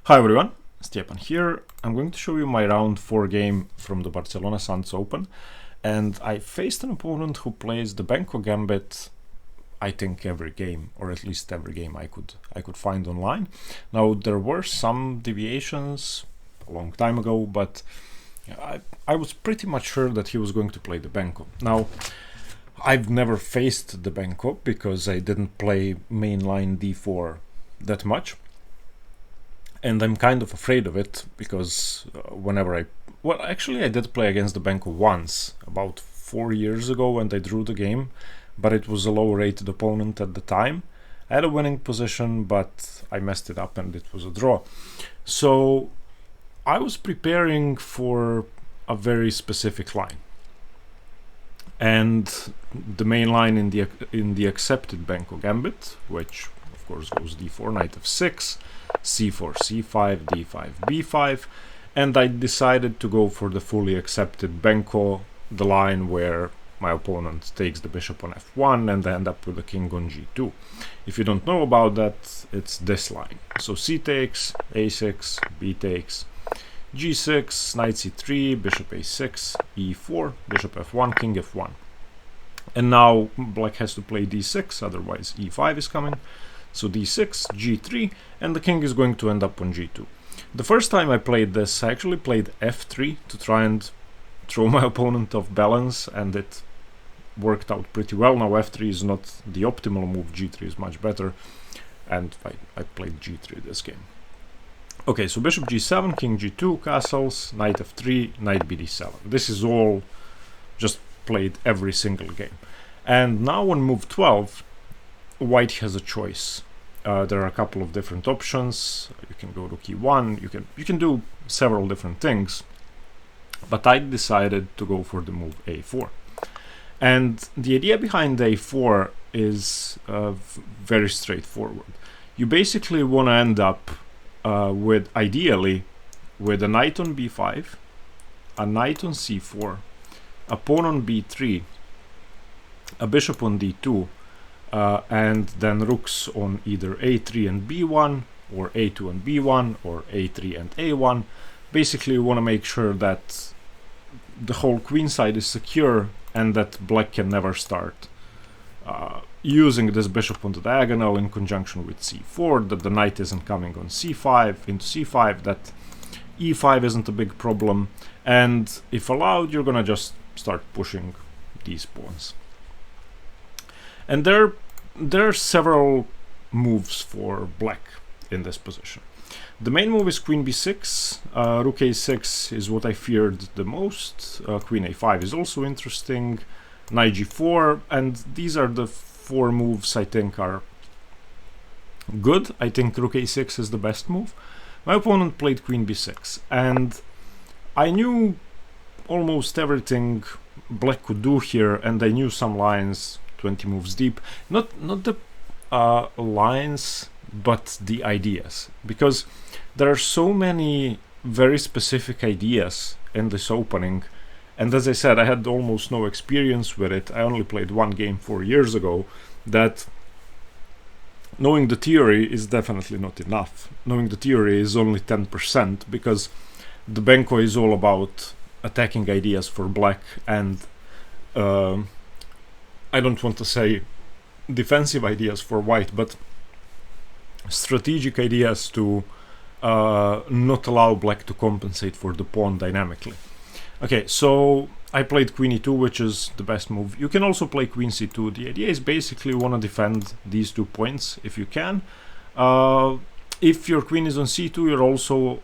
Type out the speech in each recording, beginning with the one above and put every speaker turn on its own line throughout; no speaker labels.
Hi everyone, Stepan here. I'm going to show you my round 4 game from the Barcelona Sants Open, and I faced an opponent who plays the Benko Gambit, I think every game, or at least every game I could find online. Now there were some deviations a long time ago, but I was pretty much sure that he was going to play the Benko. Now I've never faced the Benko because I didn't play mainline d4 that much. And I'm kind of afraid of it because actually I did play against the Benko once, about 4 years ago, and I drew the game, but it was a low-rated opponent at the time. I had a winning position, but I messed it up and it was a draw. So I was preparing for a very specific line. And the main line in the accepted Benko Gambit, which of course goes d4, knight f6, c4, c5, d5, b5, and I decided to go for the fully accepted Benko, the line where my opponent takes the bishop on f1 and I end up with the king on g2. If you don't know about that, it's this line. So c takes, a6, b takes, g6, knight c3, bishop a6, e4, bishop f1, king f1. And now black has to play d6, otherwise e5 is coming. So d6, g3, and the king is going to end up on g2. The first time I played this, I actually played f3 to try and throw my opponent off balance, and it worked out pretty well. Now f3 is not the optimal move, g3 is much better, and I played g3 this game. Okay, so bishop g7, king g2, castles, knight f3, knight bd7. This is all just played every single game. And now on move 12, white has a choice. There are a couple of different options. You can go to key 1, you can do several different things, but I decided to go for the move a4. And the idea behind a4 is very straightforward. You basically want to end up ideally with a knight on b5, a knight on c4, a pawn on b3, a bishop on d2, and then rooks on either a3 and b1, or a2 and b1, or a3 and a1. Basically, you want to make sure that the whole queen side is secure and that black can never start using this bishop on the diagonal in conjunction with c4, that the knight isn't coming on c5 into c5, that e5 isn't a big problem, and if allowed, you're gonna just start pushing these pawns. And there are several moves for black in this position. The main move is queen b6, rook a6 is what I feared the most, queen a5 is also interesting, knight g4, and these are the 4 moves I think are good. I think rook a6 is the best move. My opponent played queen b6, and I knew almost everything black could do here, and I knew some lines 20 moves deep. Not the lines, but the ideas, because there are so many very specific ideas in this opening, and as I said, I had almost no experience with it. I only played one game 4 years ago, that knowing the theory is definitely not enough. Knowing the theory is only 10%, because the Benko is all about attacking ideas for black, and I don't want to say defensive ideas for white, but strategic ideas to not allow black to compensate for the pawn dynamically. Okay, so I played queen e2, which is the best move. You can also play queen c2. The idea is basically you want to defend these 2 points if you can. If your queen is on c2, you're also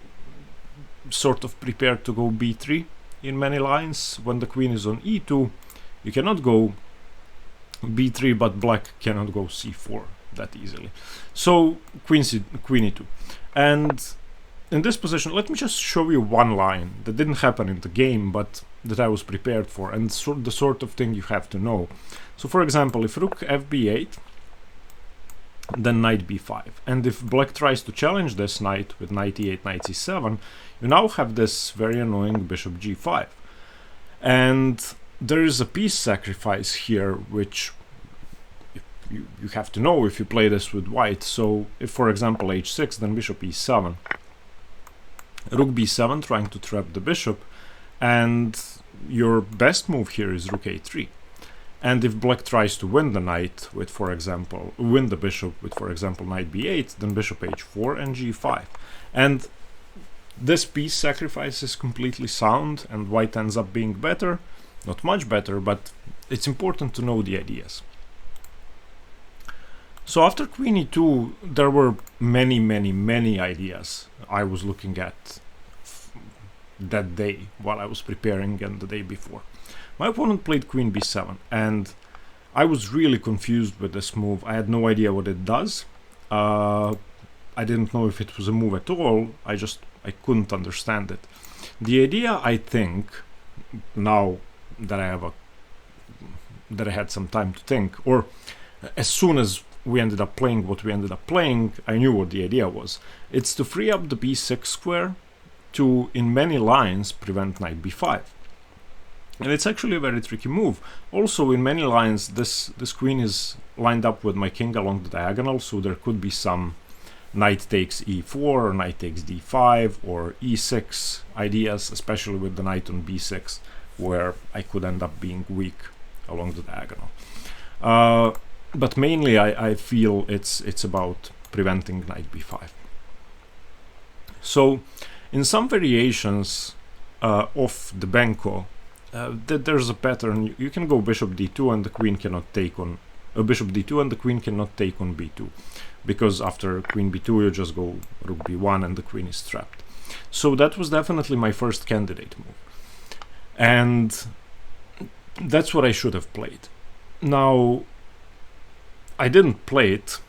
sort of prepared to go b3 in many lines. When the queen is on e2, you cannot go b3, but black cannot go c4 that easily. So queen e2. And in this position, let me just show you one line that didn't happen in the game, but that I was prepared for, and the sort of thing you have to know. So for example, if rook fb8, then knight b5, and if black tries to challenge this knight with knight e8, knight c7, you now have this very annoying bishop g5. And there is a piece sacrifice here, which you have to know if you play this with white. So if, for example, h6, then bishop e7, Rook b7, trying to trap the bishop, and your best move here is rook a3. And if black tries to win the knight with, for example, win the bishop with, for example, knight b8, then bishop h4 and g5. And this piece sacrifice is completely sound, and white ends up being better. Not much better, but it's important to know the ideas. So after queen e2, there were many ideas I was looking at that day while I was preparing and the day before. My opponent played queen b7, and I was really confused with this move. I had no idea what it does. I didn't know if it was a move at all. I couldn't understand it. The idea, I think, now that I had some time to think, or as soon as we ended up playing what we ended up playing, I knew what the idea was. It's to free up the b6 square to, in many lines, prevent knight b5. And it's actually a very tricky move. Also, in many lines, this queen is lined up with my king along the diagonal, so there could be some knight takes e4 or knight takes d5 or e6 ideas, especially with the knight on b6, where I could end up being weak along the diagonal. But mainly I feel it's about preventing knight b5. So in some variations of the Benko, there's a pattern. You can go bishop d2 and the queen cannot take on bishop d2 and the queen cannot take on b2, because after queen b2 you just go rook b1 and the queen is trapped. So that was definitely my first candidate move, and that's what I should have played. Now I didn't play it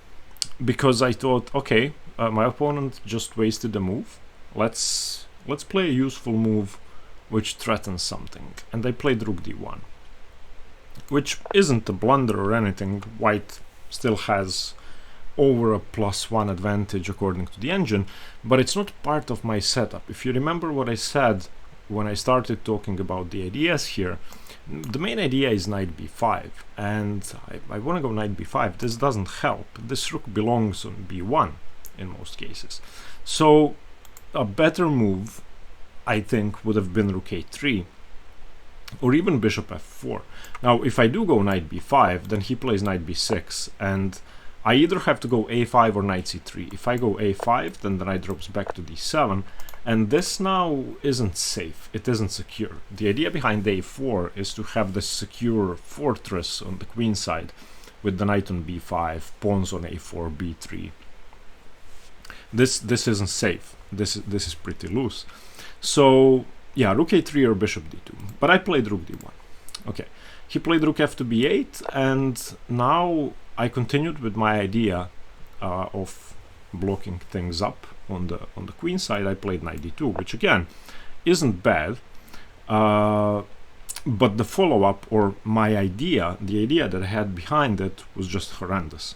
because I thought, okay, my opponent just wasted a move. Let's play a useful move which threatens something, and I played rook d1, which isn't a blunder or anything. White still has over a +1 advantage according to the engine, but it's not part of my setup. If you remember what I said when I started talking about the ideas here, the main idea is knight b5, and I want to go knight b5. This doesn't help. This rook belongs on b1 in most cases. So a better move, I think, would have been rook a3 or even bishop f4. Now if I do go knight b5, then he plays knight b6, and I either have to go a5 or knight c3. If I go a5, then the knight drops back to d7, and this now isn't safe. It isn't secure. The idea behind a4 is to have this secure fortress on the queen side with the knight on b5, pawns on a4, b3. This isn't safe. This is pretty loose. So yeah, rook a3 or bishop d2. But I played rook d1. Okay, he played rook f to b8, and now I continued with my idea of blocking things up on the queen side. I played knight d2, which again isn't bad, but the follow-up, or my idea, the idea that I had behind it, was just horrendous.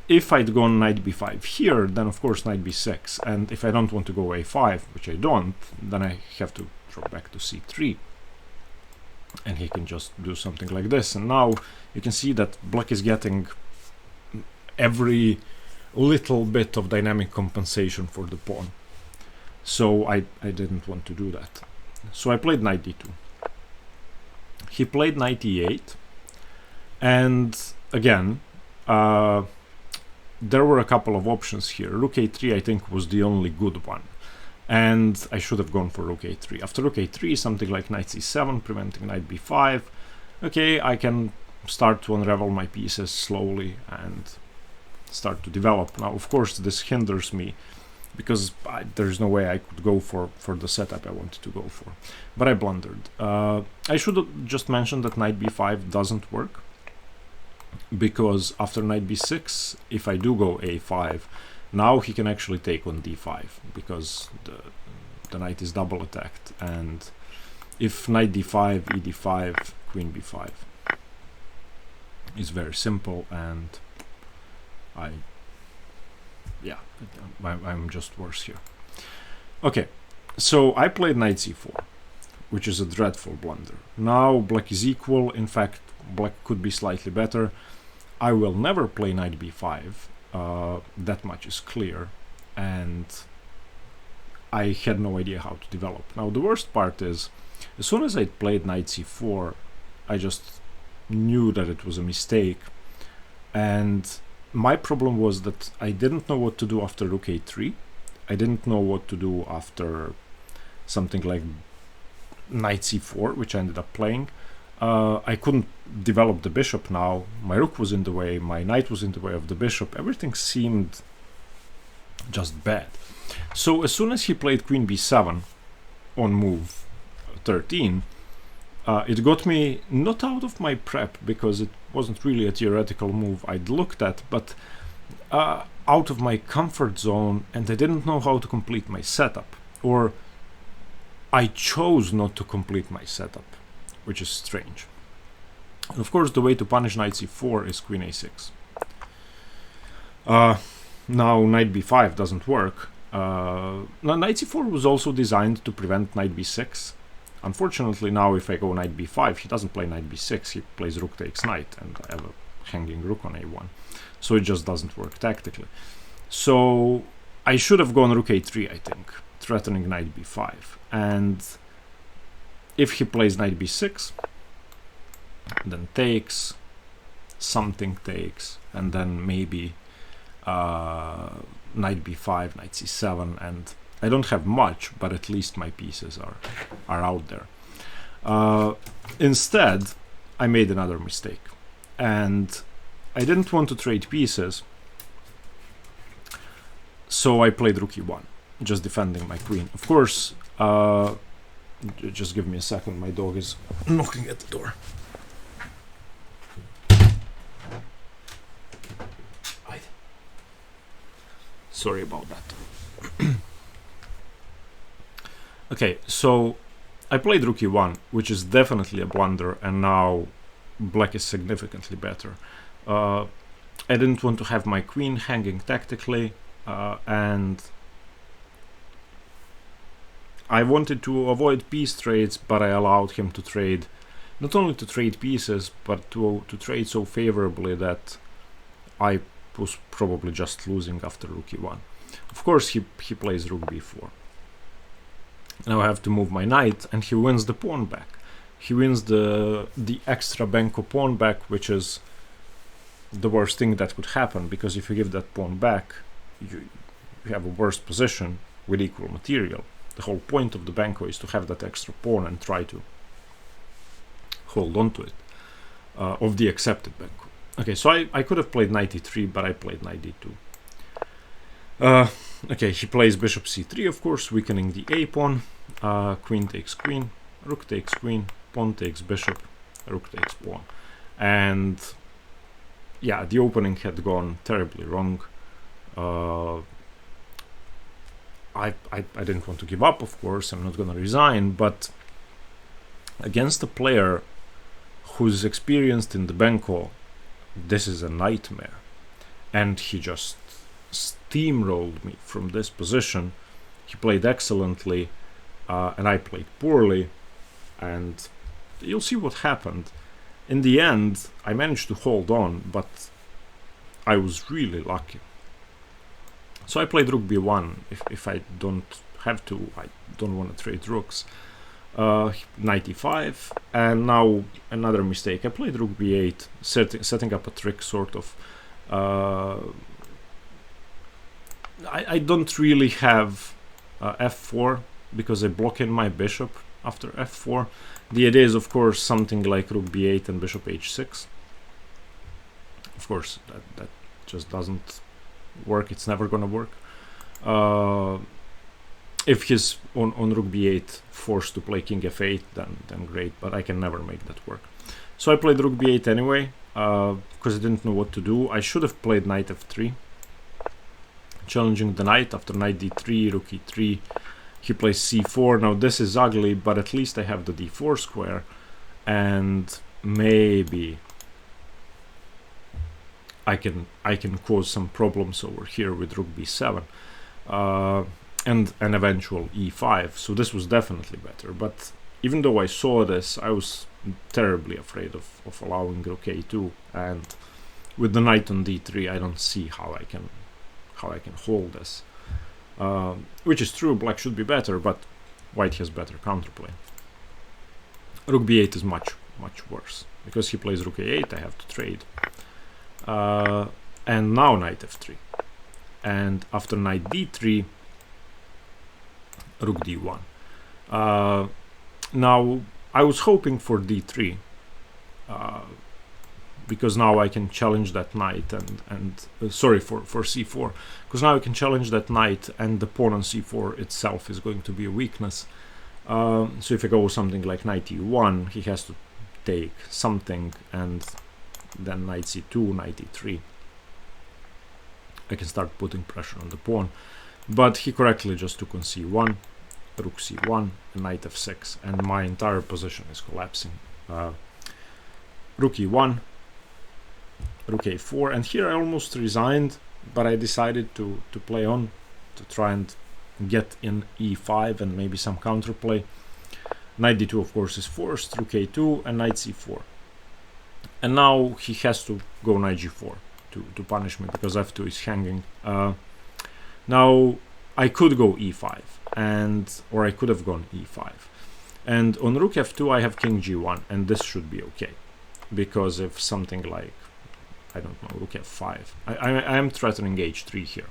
If I'd gone knight b5 here, then of course knight b6, and if I don't want to go a5, which I don't, then I have to drop back to c3, and he can just do something like this. And now you can see that black is getting every little bit of dynamic compensation for the pawn. So I didn't want to do that. So I played knight d2. He played knight e8, and again, there were a couple of options here. Rook a3 I think was the only good one, and I should have gone for rook a3. After rook a3, something like knight c7, preventing knight b5. Okay, I can start to unravel my pieces slowly and start to develop. Now, of course, this hinders me because there's no way I could go for the setup I wanted to go for. But I blundered. I should have just mentioned that knight b5 doesn't work, because after knight b6, if I do go a5, now he can actually take on d5, because the knight is double attacked, and if knight d5, e d5, queen b5 is very simple, and I'm just worse here. Okay, so I played knight c4, which is a dreadful blunder. Now black is equal. In fact, black could be slightly better. I will never play knight b5, that much is clear, and I had no idea how to develop. Now the worst part is, as soon as I played knight c4, I just knew that it was a mistake. And my problem was that I didn't know what to do after rook a3. I didn't know what to do after something like knight c4, which I ended up playing. I couldn't develop the bishop now. My rook was in the way, my knight was in the way of the bishop. Everything seemed just bad. So as soon as he played queen b7 on move 13, it got me not out of my prep, because it wasn't really a theoretical move I'd looked at, but out of my comfort zone, and I didn't know how to complete my setup. Or I chose not to complete my setup, which is strange. And of course, the way to punish knight c4 is queen a6. Now knight b5 doesn't work. Now knight c4 was also designed to prevent knight b6. Unfortunately, now if I go knight b5, he doesn't play knight b6, he plays rook takes knight, and I have a hanging rook on a1. So it just doesn't work tactically. So I should have gone rook a3, I think, threatening knight b5. And if he plays knight b6, then takes, something takes, and then maybe knight b5, knight c7, and I don't have much, but at least my pieces are out there. Instead, I made another mistake, and I didn't want to trade pieces, so I played rook e1, just defending my queen. Of course, just give me a second, my dog is knocking at the door. Sorry about that. Okay, so I played rook e1, which is definitely a blunder, and now black is significantly better. I didn't want to have my queen hanging tactically, and I wanted to avoid piece trades, but I allowed him to trade, not only to trade pieces, but to trade so favorably that I was probably just losing after rook e1. Of course, he plays rook b4. Now I have to move my knight, and he wins the pawn back. He wins the extra Benko pawn back, which is the worst thing that could happen, because if you give that pawn back, you have a worse position with equal material. The whole point of the Benko is to have that extra pawn and try to hold on to it, of the accepted Benko. Okay, so I could have played knight e3, but I played knight d2. Okay, he plays bishop c3, of course, weakening the a pawn. Queen takes queen, rook takes queen, pawn takes bishop, rook takes pawn. And yeah, the opening had gone terribly wrong. I didn't want to give up, of course, I'm not going to resign, but against a player who's experienced in the Benko, this is a nightmare. And he just steamrolled me from this position. He played excellently, and I played poorly, and you'll see what happened. In the end, I managed to hold on, but I was really lucky. So I played rook b1. If I don't have to, I don't want to trade rooks. Knight e5, and now another mistake. I played rook b8, setting up a trick, sort of. I don't really have f4, because I block in my bishop after f4. The idea is, of course, something like rook b8 and bishop h6. Of course, that just doesn't work. It's never gonna work. If he's on rook b8 forced to play king f8, then great, but I can never make that work. So I played rook b8 anyway, because I didn't know what to do. I should have played knight f3, challenging the knight. After knight d3, rook e3, he plays c4. Now this is ugly, but at least I have the d4 square, and maybe I can cause some problems over here with rook b7, and an eventual e5. So this was definitely better. But even though I saw this, I was terribly afraid of allowing rook a2, and with the knight on d3, I don't see how I can hold this. which is true, black should be better, but white has better counterplay. Rook b8 is much worse, because he plays rook a8, I have to trade. And now knight f3. And after knight d3, rook d1. Now, I was hoping for d3, because now I can challenge that knight sorry, for c4, because now I can challenge that knight, and the pawn on c4 itself is going to be a weakness. So if I go something like knight e1, he has to take something, and then knight c2, knight e3. I can start putting pressure on the pawn, but he correctly just took on c1, rook c1, and knight f6, and my entire position is collapsing. Rook e1, rook a4, and here I almost resigned, but I decided to play on, to try and get in e5 and maybe some counterplay. Knight d2 of course is forced, rook a2, and knight c4. And now he has to go knight g4 to punish me, because f2 is hanging. Now I could go e5, or I could have gone e5. And on rook f2 I have king g1, and this should be okay, because if something like, I don't know, rook f5, I am threatening h3 here.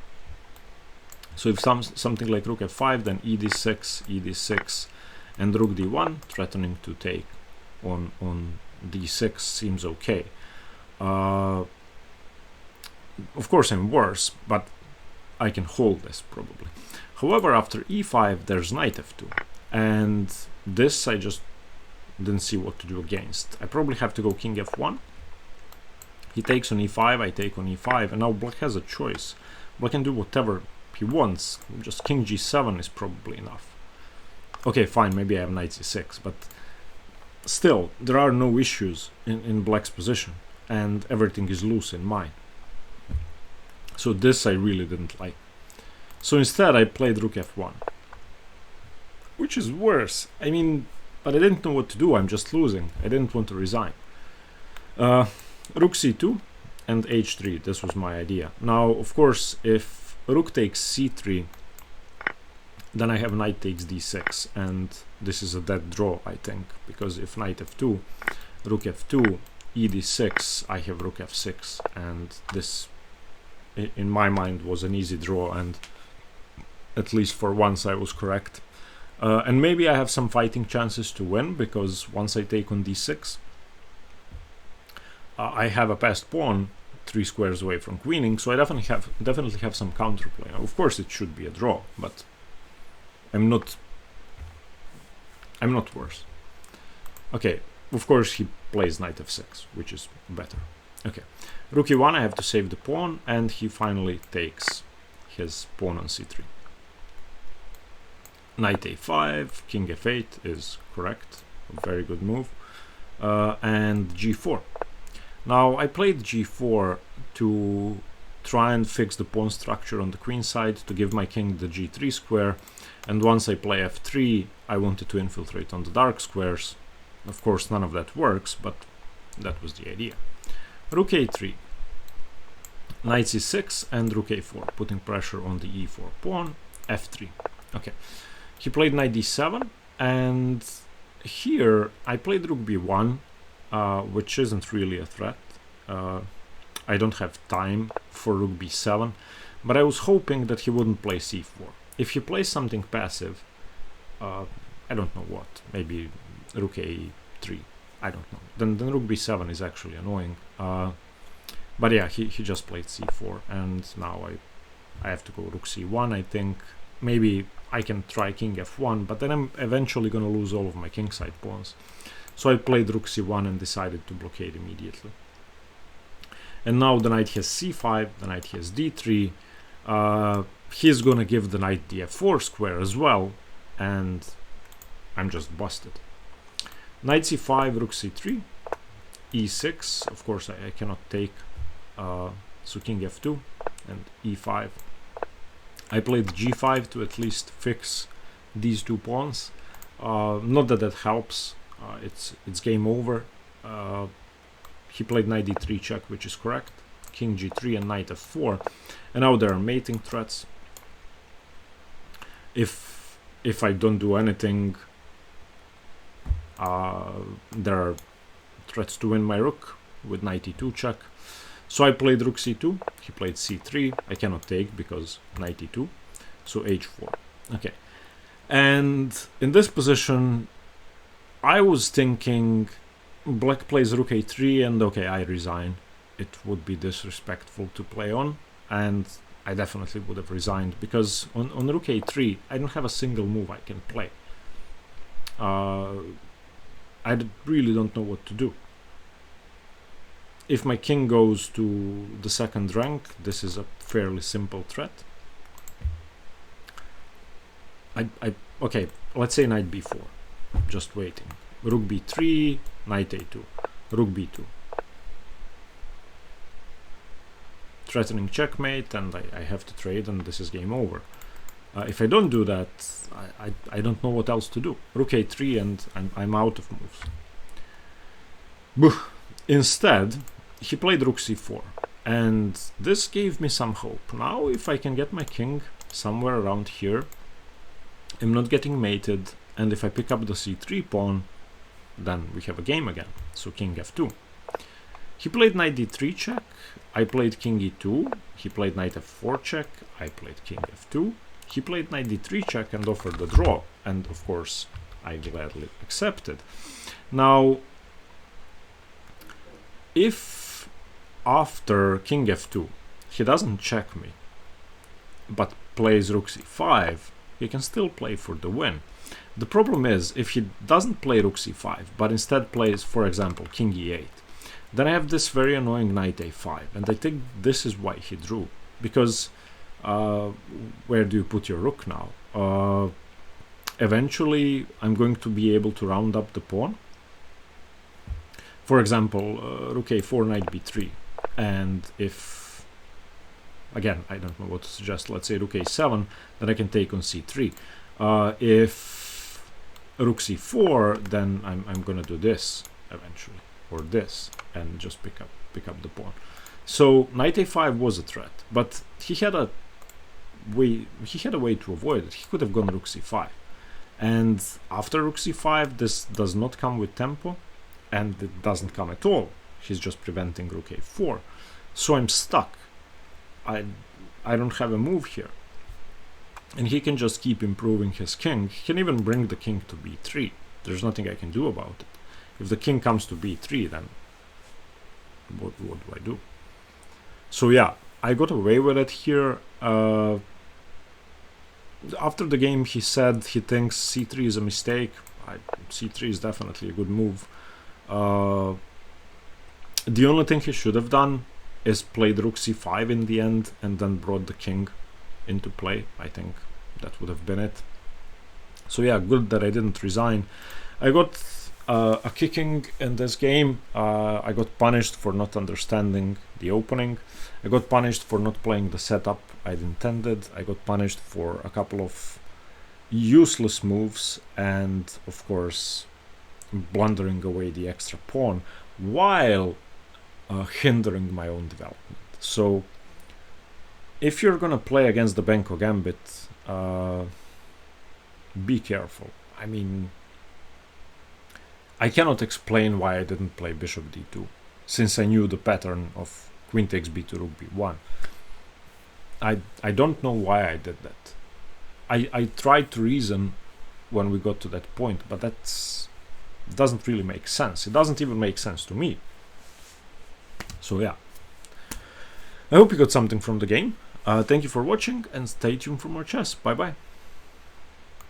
So if something like rook f5, then ed6, and rook d1, threatening to take on d6 seems okay. Of course I'm worse, but I can hold this probably. However, after e5 there's knight f2, and this I just didn't see what to do against. I probably have to go king f1. He takes on e5, I take on e5, and now black has a choice. Black can do whatever he wants, just king g7 is probably enough. Okay, fine, maybe I have knight c6, but still, there are no issues in black's position, and everything is loose in mine. So this I really didn't like. So instead I played rook f1, which is worse. I mean, but I didn't know what to do, I'm just losing. I didn't want to resign. Rook c2 and h3, this was my idea. Now, of course, if rook takes c3, then I have knight takes d6, and this is a dead draw, I think, because if knight f2, rook f2, ed6, I have rook f6, and this, in my mind, was an easy draw, and at least for once I was correct. And maybe I have some fighting chances to win, because once I take on d6, I have a passed pawn 3 squares away from queening, so I definitely have some counterplay. Now, of course, it should be a draw, but I'm not worse. Okay, of course he plays knight f6, which is better. Okay, rook e1, I have to save the pawn, and he finally takes his pawn on c3. Knight a5, king f8 is correct, a very good move, and g4. Now I played g4 to try and fix the pawn structure on the queen side, to give my king the g3 square, and once I play f3 I wanted to infiltrate on the dark squares. Of course none of that works, but that was the idea. Rook a3, knight c6, and rook a4, putting pressure on the e4 pawn, f3. Okay, he played knight d7, and here I played rook b1, which isn't really a threat. I don't have time for rook b7, but I was hoping that he wouldn't play c4. If he plays something passive, I don't know what, maybe rook a3, I don't know. Then rook b7 is actually annoying. But yeah, he just played c4, and now I have to go rook c1, I think. Maybe I can try king f1, but then I'm eventually going to lose all of my kingside pawns. So I played rook c1 and decided to blockade immediately. And now the knight has c5, the knight has d3. He's going to give the knight the f4 square as well, and I'm just busted. Knight c5, rook c3, e6. Of course, I cannot take, so king f2 and e5. I played g5 to at least fix these two pawns. Not that helps. It's game over. He played knight d3 check, which is correct. King g3 and knight f4. And now there are mating threats. If I don't do anything, there are threats to win my rook with knight e2 check. So I played rook c2, he played c3, I cannot take because knight e2, so h4. Okay, and in this position I was thinking black plays rook a3 and okay, I resign. It would be disrespectful to play on, and I definitely would have resigned because on rook a3 I don't have a single move I can play. I really don't know what to do. If my king goes to the second rank, this is a fairly simple threat. Okay, let's say knight b4, just waiting. Rook b3, knight a2, rook b2. Threatening checkmate, and I have to trade, and this is game over. If I don't do that, I don't know what else to do. Rook a3, and I'm out of moves. Instead, he played rook c4, and this gave me some hope. Now, if I can get my king somewhere around here, I'm not getting mated, and if I pick up the c3 pawn, then we have a game again. So king f2. He played knight d3 check, I played king e2, he played knight f4 check, I played king f2, he played knight d3 check and offered the draw, and of course I gladly accepted. Now, if after king f2 he doesn't check me, but plays rook c5, he can still play for the win. The problem is, if he doesn't play rook c5, but instead plays, for example, king e8, then I have this very annoying knight a5, and I think this is why he drew, because where do you put your rook now? Eventually, I'm going to be able to round up the pawn. For example, rook a4, knight b3, and if, again, I don't know what to suggest, let's say rook a7, then I can take on c3. If rook c4, then I'm gonna do this eventually, or this, and just pick up the pawn. So knight a5 was a threat, but he had a way to avoid it. He could have gone rook c5, and after rook c5, this does not come with tempo, and it doesn't come at all. He's just preventing rook a4, so I'm stuck. I don't have a move here, and he can just keep improving his king. He can even bring the king to b3. There's nothing I can do about it. If the king comes to b3, then what do I do? So yeah, I got away with it here. After the game, he said he thinks c3 is a mistake. C3 is definitely a good move. The only thing he should have done is played rook c5 in the end and then brought the king into play. I think that would have been it. So yeah, good that I didn't resign. I got a kicking in this game. I got punished for not understanding the opening. I got punished for not playing the setup I'd intended. I got punished for a couple of useless moves, and of course blundering away the extra pawn while hindering my own development. So if you're gonna play against the Benko Gambit, be careful. I mean, I cannot explain why I didn't play bishop d2, since I knew the pattern of queen takes b to rook b1. I don't know why I did that. I tried to reason when we got to that point, but that doesn't really make sense. It doesn't even make sense to me. So yeah, I hope you got something from the game. Thank you for watching, and stay tuned for more chess. Bye bye.